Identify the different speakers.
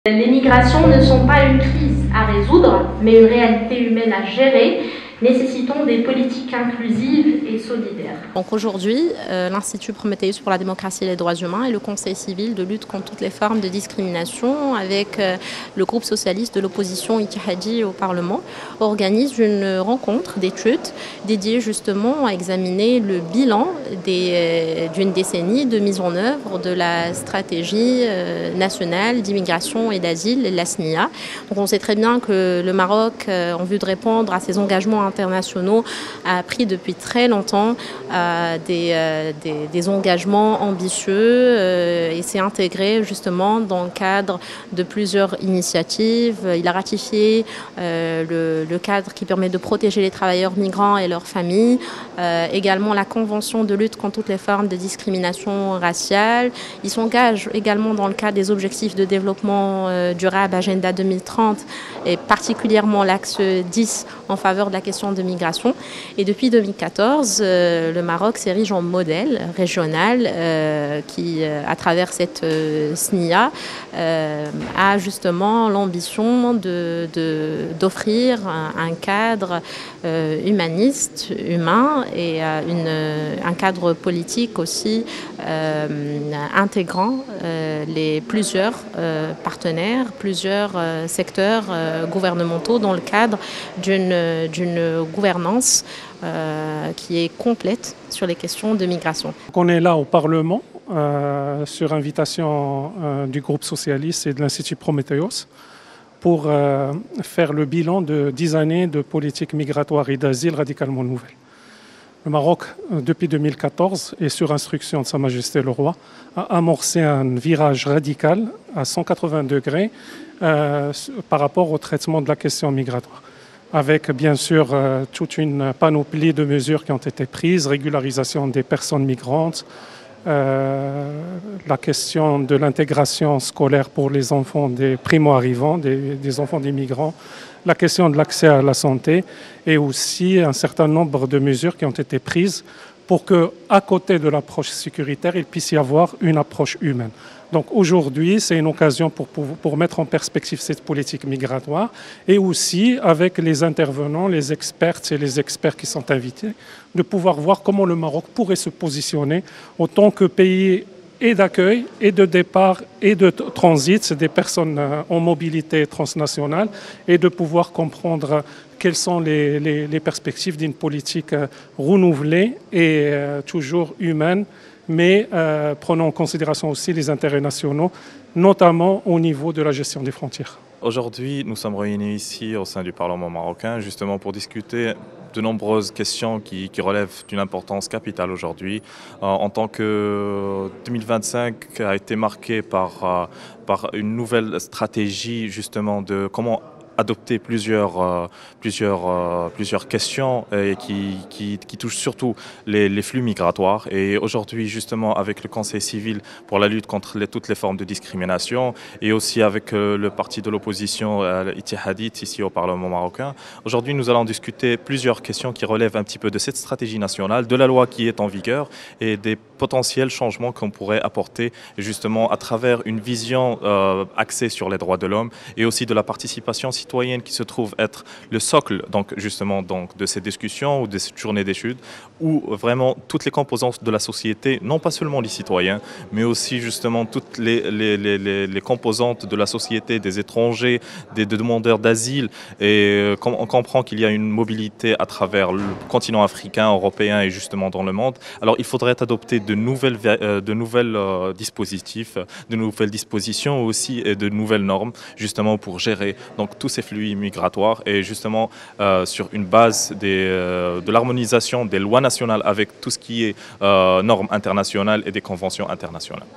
Speaker 1: Les migrations ne sont pas une crise à résoudre, mais une réalité humaine à gérer, nécessitant des politiques inclusives et solidaires.
Speaker 2: Donc aujourd'hui, l'Institut Prometheus pour la démocratie et les droits humains et le Conseil civil de lutte contre toutes les formes de discrimination avec le groupe socialiste de l'opposition Ittihadi au Parlement organisent une rencontre d'études dédiée justement à examiner le bilan d'une décennie de mise en œuvre de la stratégie nationale d'immigration et d'asile, la SNIA. Donc on sait très bien que le Maroc, en vue de répondre à ses engagements internationaux, a pris depuis très longtemps des engagements ambitieux et s'est intégré justement dans le cadre de plusieurs initiatives. Il a ratifié le cadre qui permet de protéger les travailleurs migrants et leurs familles, également la Convention de lutte contre toutes les formes de discrimination raciale. Il s'engage également dans le cadre des objectifs de développement durable Agenda 2030 et particulièrement l'axe 10 en faveur de la question de migration. Et depuis 2014, le Maroc s'érige en modèle régional qui, à travers cette SNIA, a justement l'ambition d'offrir un cadre humaniste, humain et un cadre politique aussi intégrant plusieurs partenaires, plusieurs secteurs gouvernementaux dans le cadre d'une gouvernance qui est complète sur les questions de migration.
Speaker 3: On est là au Parlement sur invitation du groupe socialiste et de l'Institut Prometheus pour faire le bilan de 10 années de politique migratoire et d'asile radicalement nouvelle. Le Maroc, depuis 2014, et sur instruction de Sa Majesté le Roi, a amorcé un virage radical à 180 degrés par rapport au traitement de la question migratoire, avec bien sûr toute une panoplie de mesures qui ont été prises, régularisation des personnes migrantes, la question de l'intégration scolaire pour les enfants des primo-arrivants, des enfants des migrants, la question de l'accès à la santé et aussi un certain nombre de mesures qui ont été prises pour qu'à côté de l'approche sécuritaire, il puisse y avoir une approche humaine. Donc aujourd'hui, c'est une occasion pour mettre en perspective cette politique migratoire et aussi avec les intervenants, les expertes et les experts qui sont invités, de pouvoir voir comment le Maroc pourrait se positionner en tant que pays et d'accueil, et de départ, et de transit, c'est des personnes en mobilité transnationale, et de pouvoir comprendre quelles sont les perspectives d'une politique renouvelée et toujours humaine, mais prenant en considération aussi les intérêts nationaux, notamment au niveau de la gestion des frontières.
Speaker 4: Aujourd'hui, nous sommes réunis ici au sein du Parlement marocain justement pour discuter de nombreuses questions qui relèvent d'une importance capitale aujourd'hui. En tant que 2025 a été marqué par une nouvelle stratégie justement de comment adopter plusieurs questions qui touchent surtout les flux migratoires. Et aujourd'hui, justement, avec le Conseil civil pour la lutte contre toutes les formes de discrimination et aussi avec le parti de l'opposition Ittihadi ici au Parlement marocain, aujourd'hui, nous allons discuter plusieurs questions qui relèvent un petit peu de cette stratégie nationale, de la loi qui est en vigueur et des potentiels changements qu'on pourrait apporter justement à travers une vision axée sur les droits de l'homme et aussi de la participation citoyenne qui se trouve être le socle de ces discussions ou de cette journée d'études où vraiment toutes les composantes de la société, non pas seulement les citoyens, mais aussi justement toutes les composantes de la société, des étrangers, des demandeurs d'asile. Et on comprend qu'il y a une mobilité à travers le continent africain, européen et justement dans le monde. Alors il faudrait adopter de nouvelles dispositifs, de nouvelles dispositions aussi et de nouvelles normes justement pour gérer donc tous ces flux migratoires et justement sur une base de l'harmonisation des lois nationales avec tout ce qui est normes internationales et des conventions internationales.